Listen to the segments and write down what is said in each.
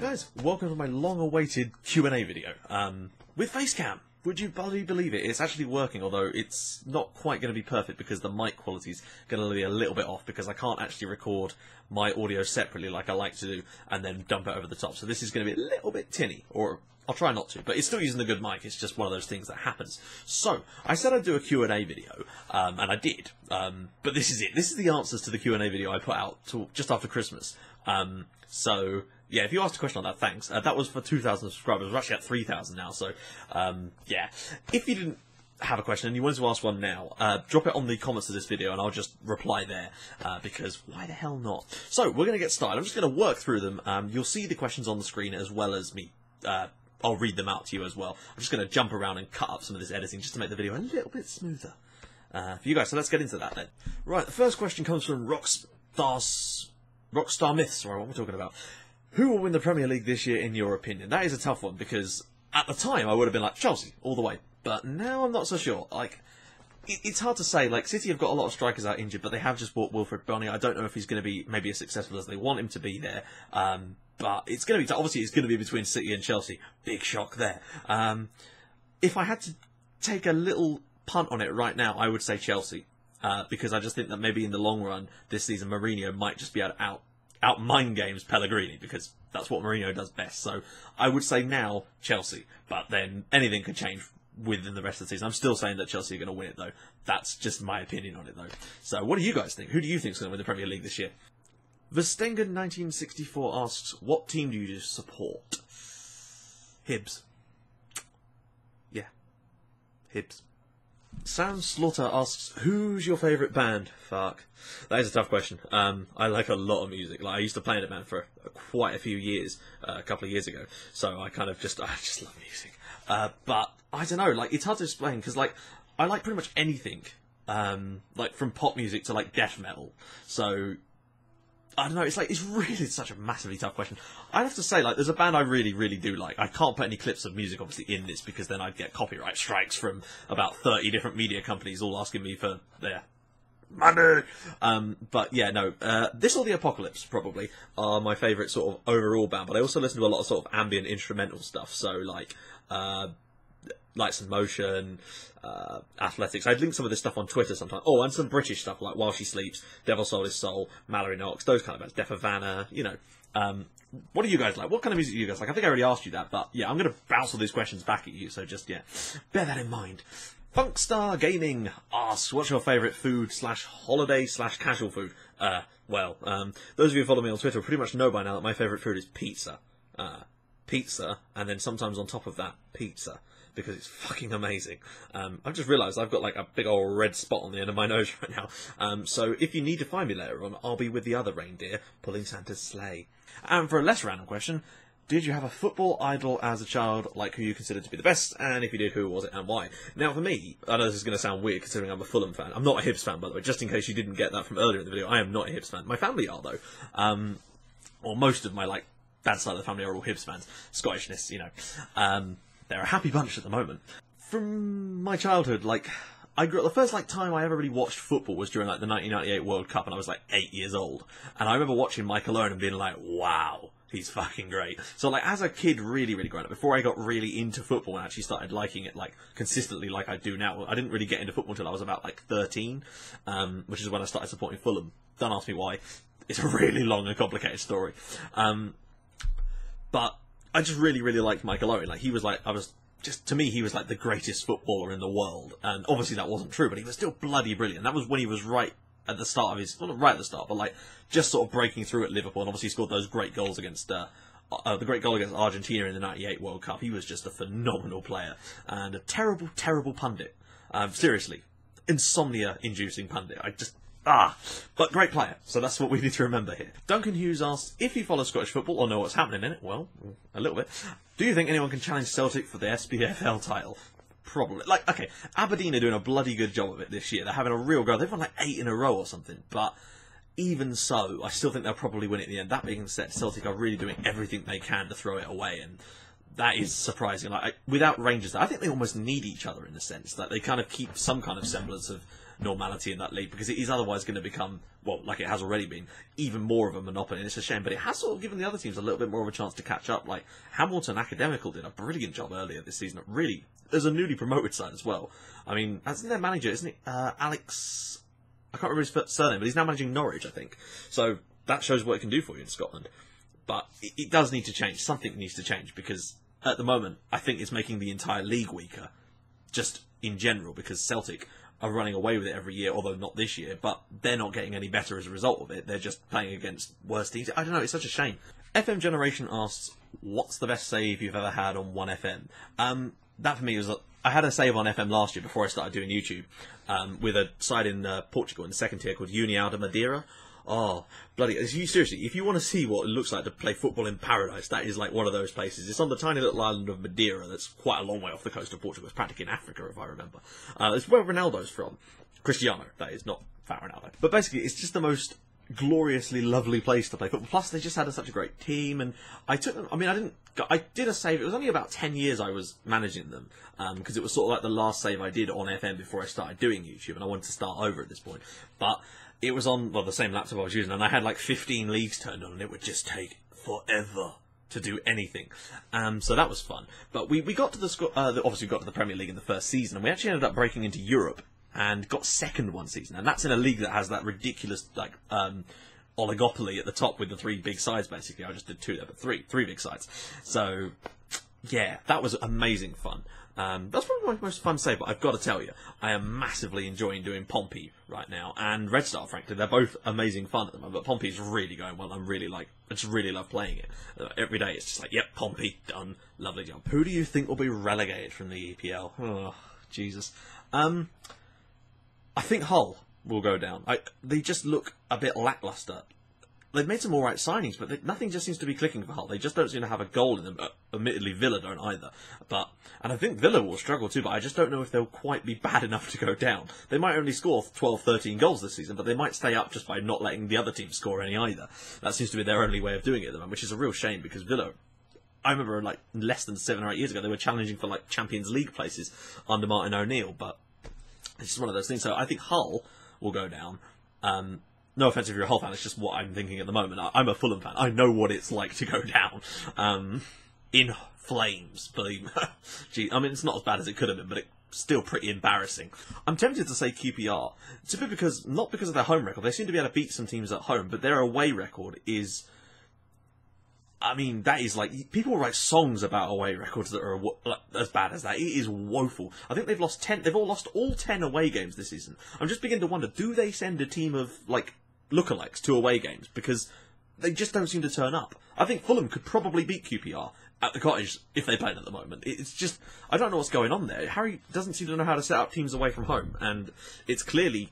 guys, welcome to my long-awaited Q&A video with Facecam. Would you bloody believe it? It's actually working, although it's not quite going to be perfect because the mic quality is going to be a little bit off because I can't actually record my audio separately like I like to do and then dump it over the top. So this is going to be a little bit tinny, or I'll try not to, but it's still using a good mic. It's just one of those things that happens. So, I said I'd do a Q&A video, and I did. But this is it. This is the answers to the Q&A video I put out just after Christmas. So, yeah, if you asked a question on that, thanks. That was for 2,000 subscribers. We're actually at 3,000 now, so, yeah. If you didn't have a question and you wanted to ask one now, drop it on the comments of this video and I'll just reply there, because why the hell not? So, we're going to get started. I'm just going to work through them. You'll see the questions on the screen as well as me. I'll read them out to you as well. I'm just going to jump around and cut up some of this editing just to make the video a little bit smoother for you guys. So let's get into that then. Right, the first question comes from Rockstar Myths. Sorry, what am I talking about? Who will win the Premier League this year in your opinion? That is a tough one because at the time I would have been like Chelsea all the way, but now I'm not so sure. Like, it's hard to say. Like, City have got a lot of strikers out injured, but they have just bought Wilfred Bonny. I don't know if he's going to be maybe as successful as they want him to be there. But it's going to be, obviously it's going to be between City and Chelsea. Big shock there. If I had to take a little punt on it right now, I would say Chelsea. Because I just think that maybe in the long run, this season, Mourinho might just be able to out mind games Pellegrini, because that's what Mourinho does best. So I would say now, Chelsea. But then anything could change within the rest of the season. I'm still saying that Chelsea are going to win it, though. That's just my opinion on it, though. So what do you guys think? Who do you think is going to win the Premier League this year? Verstengen1964 asks, what team do you support? Hibs. Yeah. Hibs. Sam Slaughter asks, who's your favourite band? Fuck. That is a tough question. I like a lot of music. Like, I used to play in a band for quite a few years, a couple of years ago. So I kind of I just love music. But, I don't know, like, it's hard to explain, because, like, I like pretty much anything. Like, from pop music to, like, death metal. So I don't know, it's really such a massively tough question. I'd have to say, like, there's a band I really, really do like. I can't put any clips of music, obviously, in this, because then I'd get copyright strikes from about 30 different media companies all asking me for their money. But, yeah, no, This or the Apocalypse, probably, are my favourite sort of overall band, but I also listen to a lot of sort of ambient instrumental stuff, so, like, Lights in Motion, Athletics. I'd link some of this stuff on Twitter sometimes. Oh, and some British stuff like While She Sleeps, Devil Sold His Soul, Mallory Knox, those kind of bands. Death Havana, you know. What do you guys like? What kind of music do you guys like? I think I already asked you that, but yeah, I'm going to bounce all these questions back at you, so just, yeah, bear that in mind. Funkstar Gaming asks, what's your favourite food / holiday / casual food? Well, those of you who follow me on Twitter pretty much know by now that my favourite food is pizza. Pizza, and then sometimes on top of that, pizza. Because it's fucking amazing. I've just realised I've got like a big old red spot on the end of my nose right now. So if you need to find me later on, I'll be with the other reindeer, pulling Santa's sleigh. And for a less random question, did you have a football idol as a child, like who you considered to be the best? And if you did, who was it and why? Now for me, I know this is going to sound weird considering I'm a Fulham fan. I'm not a Hibs fan, by the way, just in case you didn't get that from earlier in the video. I am not a Hibs fan. My family are, though. Or most of my, like, dad's side of the family are all Hibs fans. Scottishness, you know. They're a happy bunch at the moment. From my childhood, like, I grew up, the first, like, time I ever really watched football was during, like, the 1998 World Cup, and I was, like, 8 years old. And I remember watching MacLeod and being like, wow, he's fucking great. So, like, as a kid, really, really growing up, before I got really into football and actually started liking it, like, consistently like I do now, I didn't really get into football until I was about, like, 13, which is when I started supporting Fulham. Don't ask me why. It's a really long and complicated story. But I just really, really liked Michael Owen. Like, he was like, to me, he was like the greatest footballer in the world. And obviously that wasn't true, but he was still bloody brilliant. That was when he was right at the start of his, well, not right at the start, but like, just sort of breaking through at Liverpool. And obviously he scored those great goals against, the great goal against Argentina in the 98 World Cup. He was just a phenomenal player. And a terrible, terrible pundit. Seriously. Insomnia-inducing pundit. But great player, so that's what we need to remember here. Duncan Hughes asks, if you follow Scottish football or know what's happening in it, well, a little bit, do you think anyone can challenge Celtic for the SPFL title? Probably. Like, okay, Aberdeen are doing a bloody good job of it this year. They're having a real go. They've won like 8 in a row or something, but even so, I still think they'll probably win it in the end. That being said, Celtic are really doing everything they can to throw it away, and That is surprising. Like, without Rangers, I think they almost need each other in the sense that they kind of keep some kind of semblance of normality in that league, because it is otherwise going to become, well, like it has already been, even more of a monopoly, and it's a shame. But it has sort of given the other teams a little bit more of a chance to catch up. Like, Hamilton Academical did a brilliant job earlier this season. Really, as a newly promoted side as well. I mean, as their manager, isn't it Alex? I can't remember his surname, but he's now managing Norwich, I think. So that shows what it can do for you in Scotland. But it does need to change. Something needs to change, because at the moment, I think it's making the entire league weaker, just in general, because Celtic are running away with it every year, although not this year, but they're not getting any better as a result of it. They're just playing against worse teams. I don't know, it's such a shame. FM Generation asks, what's the best save you've ever had on 1FM? That for me was, I had a save on FM last year before I started doing YouTube, with a side in Portugal in the second tier called União de Madeira. Oh, bloody... Seriously, if you want to see what it looks like to play football in paradise, that is like one of those places. It's on the tiny little island of Madeira that's quite a long way off the coast of Portugal. It's practically in Africa, if I remember. It's where Ronaldo's from. Cristiano, that is, not Fat Ronaldo. But basically, it's just the most gloriously lovely place to play football. Plus, they just had such a great team, and I took them... I mean, I did a save. It was only about 10 years I was managing them, because it was sort of like the last save I did on FM before I started doing YouTube, and I wanted to start over at this point. But it was on, well, the same laptop I was using, and I had like 15 leagues turned on, and it would just take forever to do anything. So that was fun. But we got to the obviously we got to the Premier League in the first season, and we actually ended up breaking into Europe and got second one season, and that's in a league that has that ridiculous like oligopoly at the top with the three big sides. Basically, I just did two there, but three big sides. So yeah, that was amazing fun. That's probably my most fun save, but I've got to tell you, I am massively enjoying doing Pompey right now, and Red Star, frankly. They're both amazing fun at the moment, but Pompey's really going well. I just really love playing it. Every day it's just like, yep, Pompey, done, lovely job. Who do you think will be relegated from the EPL? Oh, Jesus. I think Hull will go down. They just look a bit lacklustre. They've made some alright signings, but nothing just seems to be clicking for Hull. They just don't seem to have a goal in them. Admittedly, Villa don't either. And I think Villa will struggle too, but I just don't know if they'll quite be bad enough to go down. They might only score 12, 13 goals this season, but they might stay up just by not letting the other team score any either. That seems to be their only way of doing it at the moment, which is a real shame, because Villa, I remember like less than 7 or 8 years ago, they were challenging for like Champions League places under Martin O'Neill, but it's just one of those things. So I think Hull will go down. No offence if you're a Hull fan, it's just what I'm thinking at the moment. I'm a Fulham fan. I know what it's like to go down. In flames, believe me. Gee, I mean, it's not as bad as it could have been, but it's still pretty embarrassing. I'm tempted to say QPR. It's a bit because, not because of their home record. They seem to be able to beat some teams at home, but their away record is... I mean, that is like... People write songs about away records that are as bad as that. It is woeful. I think they've lost 10... They've lost all 10 away games this season. I'm just beginning to wonder, do they send a team of, like, lookalikes to away games? Because they just don't seem to turn up. I think Fulham could probably beat QPR at the Cottage if they played at the moment. It's just... I don't know what's going on there. Harry doesn't seem to know how to set up teams away from home. And it's clearly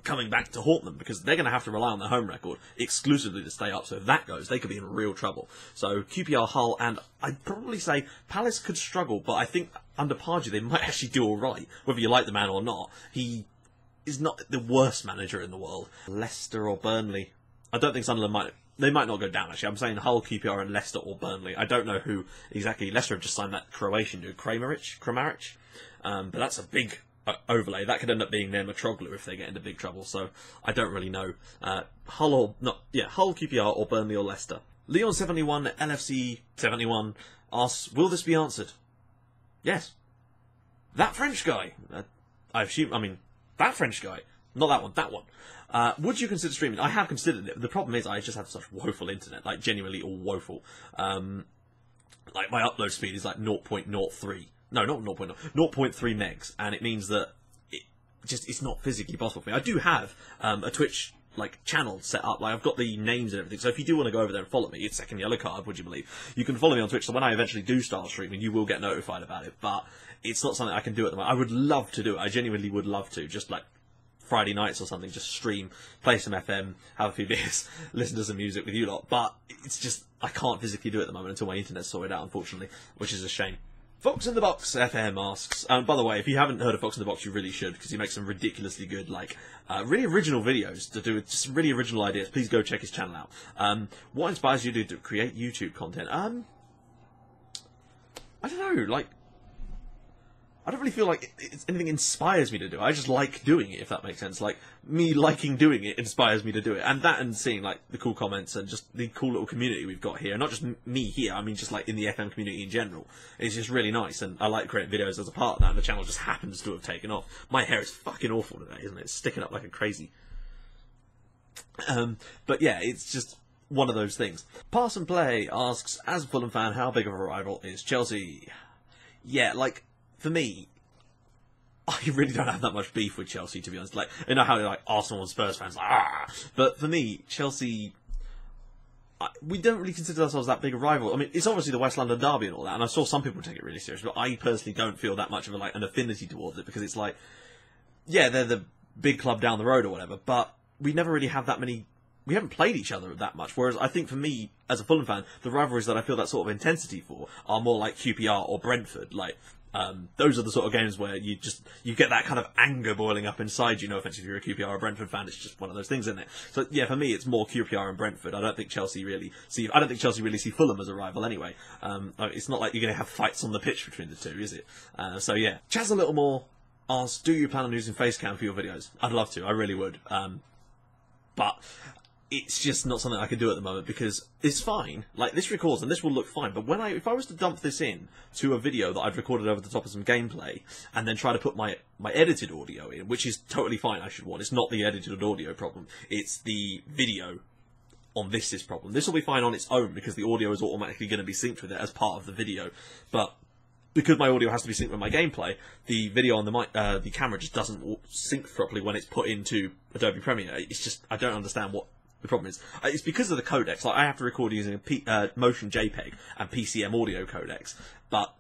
coming back to haunt them, because they're going to have to rely on their home record exclusively to stay up. So if that goes, they could be in real trouble. So QPR, Hull, and I'd probably say Palace could struggle, but I think under Pardew they might actually do all right, whether you like the man or not. He is not the worst manager in the world. Leicester or Burnley. I don't think Sunderland they might not go down, actually. I'm saying Hull, QPR, and Leicester or Burnley. I don't know who exactly. Leicester have just signed that Croatian dude, Kramaric. But that's a big overlay. That could end up being their Mitroglou if they get into big trouble. So I don't really know. Hull, QPR, or Burnley or Leicester. Leon71, LFC71 asks, will this be answered? Yes. That French guy. That French guy. Not that one, that one. Would you consider streaming? I have considered it. The problem is I just have such woeful internet, like genuinely woeful. Like my upload speed is like 0.03. No, not 0.0. 0.3 megs, and it means that it's not physically possible for me. I do have a Twitch like channel set up. Like I've got the names and everything. So if you do want to go over there and follow me, it's second yellow card. Would you believe? You can follow me on Twitch. So when I eventually do start streaming, you will get notified about it. But it's not something I can do at the moment. I would love to do it. I genuinely would love to. Just like Friday nights or something, just stream, play some FM, have a few beers, listen to some music with you lot. But it's just I can't physically do it at the moment until my internet's sorted out, unfortunately, which is a shame. Fox in the Box FM asks, by the way, if you haven't heard of Fox in the Box, you really should, because he makes some ridiculously good, like, really original videos to do with just really original ideas. Please go check his channel out. What inspires you to create YouTube content? I don't know, like, I don't really feel like anything inspires me to do it. I just like doing it, if that makes sense. Like, me liking doing it inspires me to do it. And that and seeing, like, the cool comments and just the cool little community we've got here. Not just me here, I mean just, like, in the FM community in general. It's just really nice, and I like creating videos as a part of that, and the channel just happens to have taken off. My hair is fucking awful today, isn't it? It's sticking up like a crazy... but yeah, it's just one of those things. Pass and Play asks, as a Fulham fan, how big of a rival is Chelsea? Yeah, like... For me, I really don't have that much beef with Chelsea, to be honest. Like, you know how like Arsenal and Spurs fans like, ah. But for me, Chelsea, we don't really consider ourselves that big a rival. I mean, it's obviously the West London derby and all that, and I saw some people take it really serious, but I personally don't feel that much of an affinity towards it, because it's like, yeah, they're the big club down the road or whatever, but we never really have that many. We haven't played each other that much, whereas I think for me, as a Fulham fan, the rivalries that I feel that sort of intensity for are more like QPR or Brentford, like. Those are the sort of games where you get that kind of anger boiling up inside you. No offense if you're a QPR or Brentford fan, it's just one of those things, isn't it? So yeah, for me, it's more QPR and Brentford. I don't think Chelsea really see Fulham as a rival anyway. It's not like you're going to have fights on the pitch between the two, is it? So yeah, Chaz a little more asks, do you plan on using Facecam for your videos? I'd love to, I really would. But it's just not something I can do at the moment, because it's fine. Like, this records and this will look fine, but if I was to dump this in to a video that I've recorded over the top of some gameplay, and then try to put my edited audio in, which is totally fine, I should warn. It's not the edited audio problem. It's the video on this problem. This will be fine on its own, because the audio is automatically going to be synced with it as part of the video. But because my audio has to be synced with my gameplay, the video on the camera just doesn't sync properly when it's put into Adobe Premiere. It's just, I don't understand what the problem is. It's because of the codecs. Like, I have to record using a Motion JPEG and PCM audio codecs, but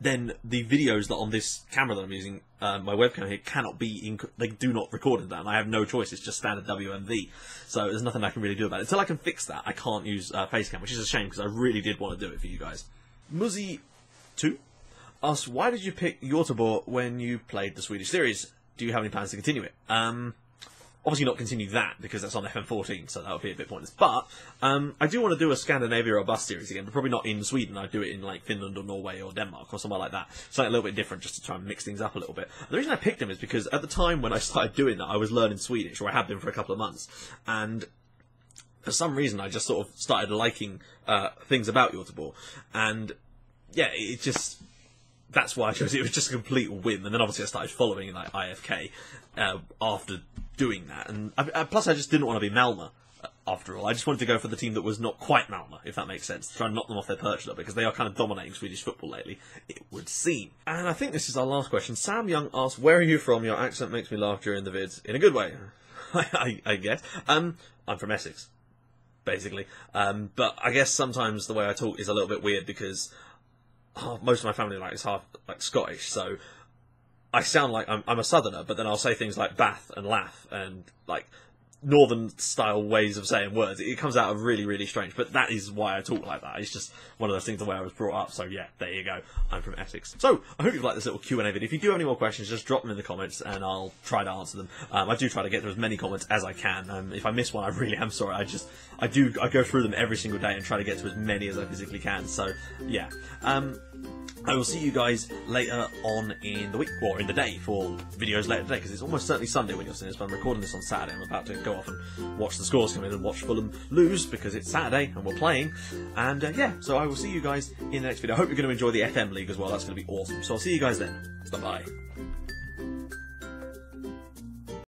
then the videos that on this camera that I'm using, my webcam here, cannot be they do not record in that, and I have no choice. It's just standard WMV, so there's nothing I can really do about it. Until I can fix that, I can't use Facecam, which is a shame, because I really did want to do it for you guys. Muzzy2 asks, why did you pick Göteborg when you played the Swedish series? Do you have any plans to continue it? Obviously not continue that, because that's on FM14, so that would be a bit pointless. But I do want to do a Scandinavia or bus series again, but probably not in Sweden. I'd do it in like Finland or Norway or Denmark or somewhere like that. Something a little bit different, just to try and mix things up a little bit. The reason I picked them is because at the time when I started doing that, I was learning Swedish, or I had been for a couple of months. And for some reason, I just sort of started liking things about Göteborg. And yeah, it just... That's why I chose it. It was just a complete whim. And then obviously I started following like IFK after doing that. And plus I just didn't want to be Malmö after all. I just wanted to go for the team that was not quite Malmö, if that makes sense. To try and knock them off their perch a little bit, because they are kind of dominating Swedish football lately, it would seem. And I think this is our last question. Sam Young asks, where are you from? Your accent makes me laugh during the vids. In a good way, I guess. I'm from Essex, basically. But I guess sometimes the way I talk is a little bit weird, because most of my family is half Scottish, so I sound like I'm a southerner, but then I'll say things like bath and laugh and like northern style ways of saying words. It comes out really, really strange, but that is why I talk like that. It's just one of those things, the way I was brought up. So yeah, there you go. I'm from Essex. So I hope you've liked this little Q&A video. If you do have any more questions, just drop them in the comments and I'll try to answer them. I do try to get through as many comments as I can. If I miss one, I really am sorry. I go through them every single day and try to get to as many as I physically can. So yeah. I will see you guys later on in the week, or in the day, for videos later today, because it's almost certainly Sunday when you're seeing this, but I'm recording this on Saturday. I'm about to go off and watch the scores come in and watch Fulham lose, because it's Saturday and we're playing. And yeah, so I will see you guys in the next video. I hope you're going to enjoy the FM League as well. That's going to be awesome. So I'll see you guys then. Bye-bye.